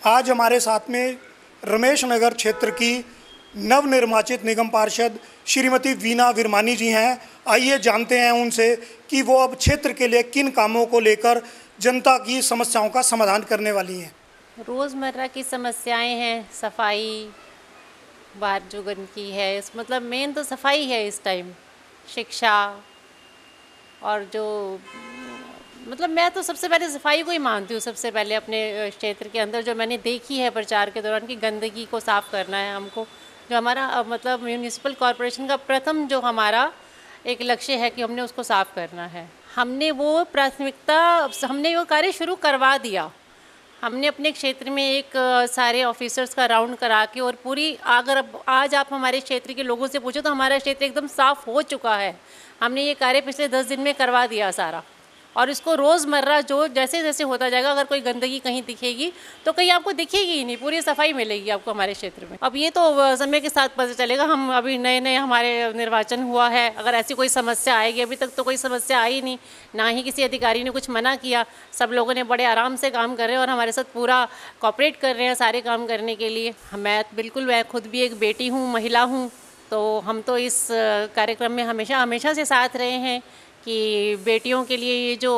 आज हमारे साथ में रमेश नगर क्षेत्र की नवनिर्वाचित निगम पार्षद श्रीमती वीना विरमानी जी हैं। आइए जानते हैं उनसे कि वो अब क्षेत्र के लिए किन कामों को लेकर जनता की समस्याओं का समाधान करने वाली हैं। रोज़मर्रा की समस्याएं हैं, सफाई, बाहर जो गंदगी है, इस मतलब मेन तो सफाई है इस टाइम, शिक्षा और जो मतलब मैं तो सबसे पहले सफाई को ही मानती हूँ। सबसे पहले अपने क्षेत्र के अंदर जो मैंने देखी है प्रचार के दौरान कि गंदगी को साफ़ करना है हमको। जो हमारा मतलब म्यूनिसिपल कॉरपोरेशन का प्रथम जो हमारा एक लक्ष्य है कि हमने उसको साफ़ करना है। हमने वो प्राथमिकता, हमने वो कार्य शुरू करवा दिया। हमने अपने क्षेत्र में एक सारे ऑफिसर्स का राउंड करा के और पूरी, अगर आज आप हमारे क्षेत्र के लोगों से पूछो तो हमारा क्षेत्र एकदम साफ़ हो चुका है। हमने ये कार्य पिछले 10 दिन में करवा दिया सारा, और इसको रोज़मर्रा जो जैसे जैसे होता जाएगा, अगर कोई गंदगी कहीं दिखेगी तो कहीं आपको दिखेगी ही नहीं, पूरी सफाई मिलेगी आपको हमारे क्षेत्र में। अब ये तो समय के साथ पता चलेगा। हम अभी नए नए हमारे निर्वाचन हुआ है, अगर ऐसी कोई समस्या आएगी, अभी तक तो कोई समस्या आई नहीं, ना ही किसी अधिकारी ने कुछ मना किया। सब लोगों ने बड़े आराम से काम कर रहे हैं और हमारे साथ पूरा कॉपरेट कर रहे हैं सारे काम करने के लिए। मैं खुद भी एक बेटी हूँ, महिला हूँ, तो हम तो इस कार्यक्रम में हमेशा से साथ रहे हैं कि बेटियों के लिए ये जो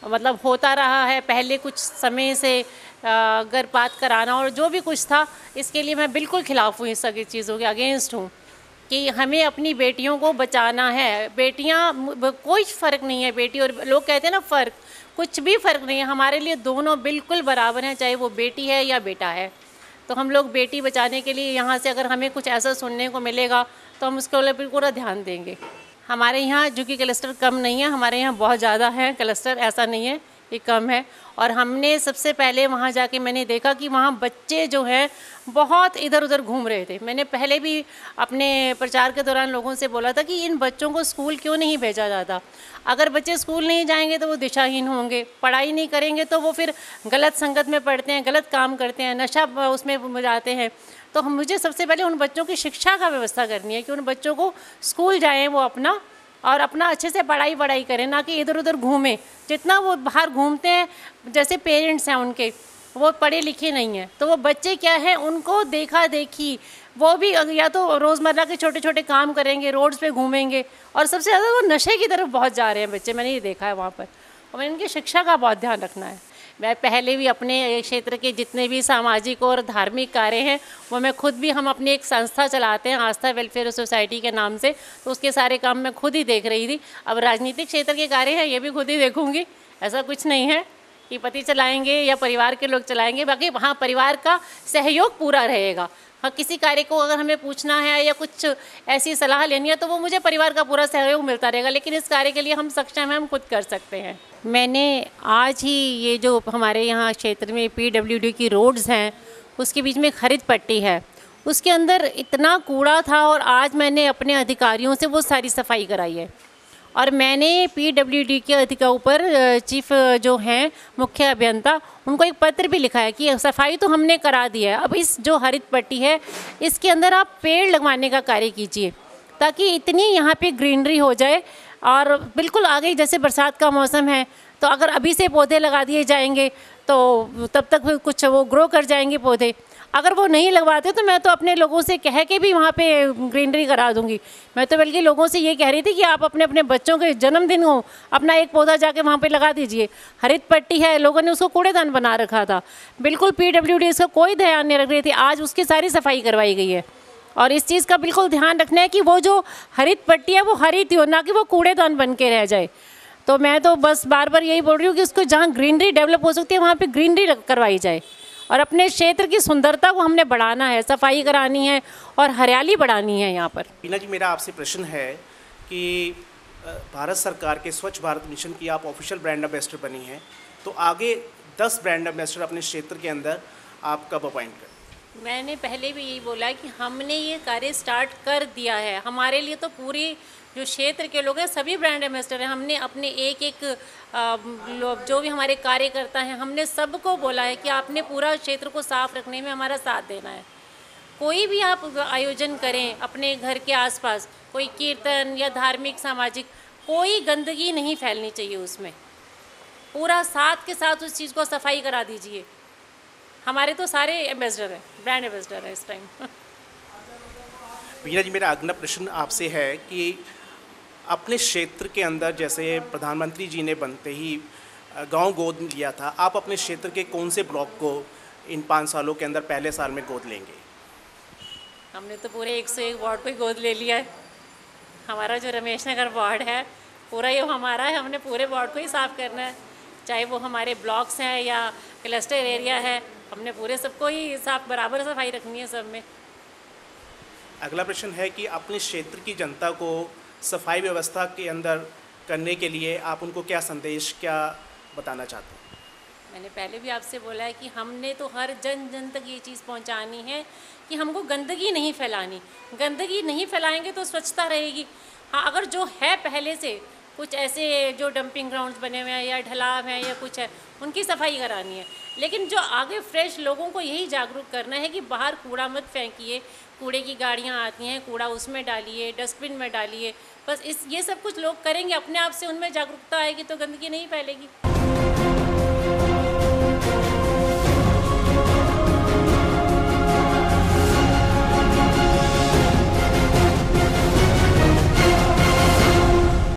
मतलब होता रहा है पहले कुछ समय से गर्भपात कराना और जो भी कुछ था, इसके लिए मैं बिल्कुल खिलाफ हूँ, इस सभी चीज़ों के अगेंस्ट हूँ कि हमें अपनी बेटियों को बचाना है। बेटियाँ, कोई फ़र्क नहीं है बेटी और, लोग कहते हैं ना फ़र्क, कुछ भी फ़र्क नहीं है। हमारे लिए दोनों बिल्कुल बराबर हैं, चाहे वो बेटी है या बेटा है। तो हम लोग बेटी बचाने के लिए यहाँ से अगर हमें कुछ ऐसा सुनने को मिलेगा तो हम उसके लिए पूरा ध्यान देंगे। हमारे यहाँ जो कि क्लस्टर कम नहीं है, हमारे यहाँ बहुत ज़्यादा है क्लस्टर, ऐसा नहीं है ये कम है। और हमने सबसे पहले वहाँ जाके मैंने देखा कि वहाँ बच्चे जो हैं बहुत इधर उधर घूम रहे थे। मैंने पहले भी अपने प्रचार के दौरान लोगों से बोला था कि इन बच्चों को स्कूल क्यों नहीं भेजा जाता। अगर बच्चे स्कूल नहीं जाएंगे तो वो दिशाहीन होंगे, पढ़ाई नहीं करेंगे तो वो फिर गलत संगत में पढ़ते हैं, गलत काम करते हैं, नशा उसमें जाते हैं। तो मुझे सबसे पहले उन बच्चों की शिक्षा का व्यवस्था करनी है कि उन बच्चों को स्कूल जाएं वो अपना, और अपना अच्छे से पढ़ाई करें, ना कि इधर उधर घूमें। जितना वो बाहर घूमते हैं, जैसे पेरेंट्स हैं उनके, वो पढ़े लिखे नहीं हैं, तो वो बच्चे क्या है, उनको देखा देखी वो भी या तो रोज़मर्रा के छोटे छोटे काम करेंगे, रोड्स पे घूमेंगे, और सबसे ज़्यादा वो नशे की तरफ बहुत जा रहे हैं बच्चे, मैंने ये देखा है वहाँ पर। और मैंने उनकी शिक्षा का बहुत ध्यान रखना है। मैं पहले भी अपने क्षेत्र के जितने भी सामाजिक और धार्मिक कार्य हैं वो मैं खुद भी, हम अपनी एक संस्था चलाते हैं आस्था वेलफेयर सोसाइटी के नाम से, तो उसके सारे काम मैं खुद ही देख रही थी। अब राजनीतिक क्षेत्र के कार्य हैं ये भी खुद ही देखूंगी, ऐसा कुछ नहीं है कि पति चलाएंगे या परिवार के लोग चलाएंगे। बाकी हाँ, परिवार का सहयोग पूरा रहेगा। हाँ, किसी कार्य को अगर हमें पूछना है या कुछ ऐसी सलाह लेनी है तो वो मुझे परिवार का पूरा सहयोग मिलता रहेगा, लेकिन इस कार्य के लिए हम सक्षम हैं, हम खुद कर सकते हैं। मैंने आज ही ये जो हमारे यहाँ क्षेत्र में PWD की रोड्स हैं उसके बीच में खरीद पट्टी है, उसके अंदर इतना कूड़ा था, और आज मैंने अपने अधिकारियों से वो सारी सफाई कराई है। और मैंने PWD के अधिकारियों पर चीफ जो हैं मुख्य अभियंता, उनको एक पत्र भी लिखा है कि सफाई तो हमने करा दी है, अब इस जो हरित पट्टी है इसके अंदर आप पेड़ लगवाने का कार्य कीजिए ताकि इतनी यहाँ पे ग्रीनरी हो जाए। और बिल्कुल आगे जैसे बरसात का मौसम है तो अगर अभी से पौधे लगा दिए जाएंगे तो तब तक कुछ वो ग्रो कर जाएंगे पौधे। अगर वो नहीं लगवाते तो मैं तो अपने लोगों से कह के भी वहाँ पे ग्रीनरी करा दूँगी। मैं तो बल्कि लोगों से ये कह रही थी कि आप अपने अपने बच्चों के जन्मदिन हो, अपना एक पौधा जाके वहाँ पे लगा दीजिए। हरित पट्टी है, लोगों ने उसको कूड़ेदान बना रखा था, बिल्कुल PWD इसका कोई ध्यान नहीं रख रही थी। आज उसकी सारी सफाई करवाई गई है, और इस चीज़ का बिल्कुल ध्यान रखना है कि वो जो हरित पट्टी है वो हरित ही हो, ना कि वो कूड़ेदान बन के रह जाए। तो मैं तो बस बार बार यही बोल रही हूँ कि उसको जहाँ ग्रीनरी डेवलप हो सकती है वहाँ पे ग्रीनरी करवाई जाए, और अपने क्षेत्र की सुंदरता को हमने बढ़ाना है, सफाई करानी है और हरियाली बढ़ानी है यहाँ पर। वीना जी, मेरा आपसे प्रश्न है कि भारत सरकार के स्वच्छ भारत मिशन की आप ऑफिशियल ब्रांड एम्बेसडर बनी हैं, तो आगे 10 ब्रांड एम्बेसडर अपने क्षेत्र के अंदर आप कब अपॉइंट करें? मैंने पहले भी यही बोला कि हमने ये कार्य स्टार्ट कर दिया है। हमारे लिए तो पूरी जो क्षेत्र के लोग हैं सभी ब्रांड एम्बेसडर हैं। हमने अपने एक लोग जो भी हमारे कार्यकर्ता हैं, हमने सबको बोला है कि आपने पूरा क्षेत्र को साफ रखने में हमारा साथ देना है। कोई भी आप आयोजन करें अपने घर के आसपास, कोई कीर्तन या धार्मिक सामाजिक, कोई गंदगी नहीं फैलनी चाहिए उसमें। पूरा साथ के साथ उस चीज़ को सफाई करा दीजिए। हमारे तो सारे एम्बेसडर हैं, ब्रांड एम्बेसडर हैं इस टाइम। वीना जी, मेरा अगला प्रश्न आपसे है कि अपने क्षेत्र के अंदर जैसे प्रधानमंत्री जी ने बनते ही गांव गोद लिया था, आप अपने क्षेत्र के कौन से ब्लॉक को इन 5 सालों के अंदर पहले साल में गोद लेंगे? हमने तो पूरे 101 वार्ड को ही गोद ले लिया है। हमारा जो रमेश नगर वार्ड है पूरा ये हमारा है, हमने पूरे वार्ड को ही साफ़ करना है, चाहे वो हमारे ब्लॉक्स हैं या क्लस्टर एरिया है, हमने पूरे सबको ही साफ बराबर सफाई रखनी है सब में। अगला प्रश्न है कि अपने क्षेत्र की जनता को सफाई व्यवस्था के अंदर करने के लिए आप उनको क्या संदेश, क्या बताना चाहते हैं? मैंने पहले भी आपसे बोला है कि हमने तो हर जन जन तक ये चीज़ पहुंचानी है कि हमको गंदगी नहीं फैलानी। गंदगी नहीं फैलाएंगे तो स्वच्छता रहेगी। हाँ, अगर जो है पहले से कुछ ऐसे जो डंपिंग ग्राउंड्स बने हुए हैं या ढलाव हैं या कुछ है, उनकी सफाई करानी है। लेकिन जो आगे फ्रेश लोगों को यही जागरूक करना है कि बाहर कूड़ा मत फेंकिए, कूड़े की गाड़ियाँ आती हैं, कूड़ा उसमें डालिए, डस्टबिन में डालिए। बस ये सब कुछ लोग करेंगे अपने आप से, उनमें जागरूकता आएगी तो गंदगी नहीं फैलेगी।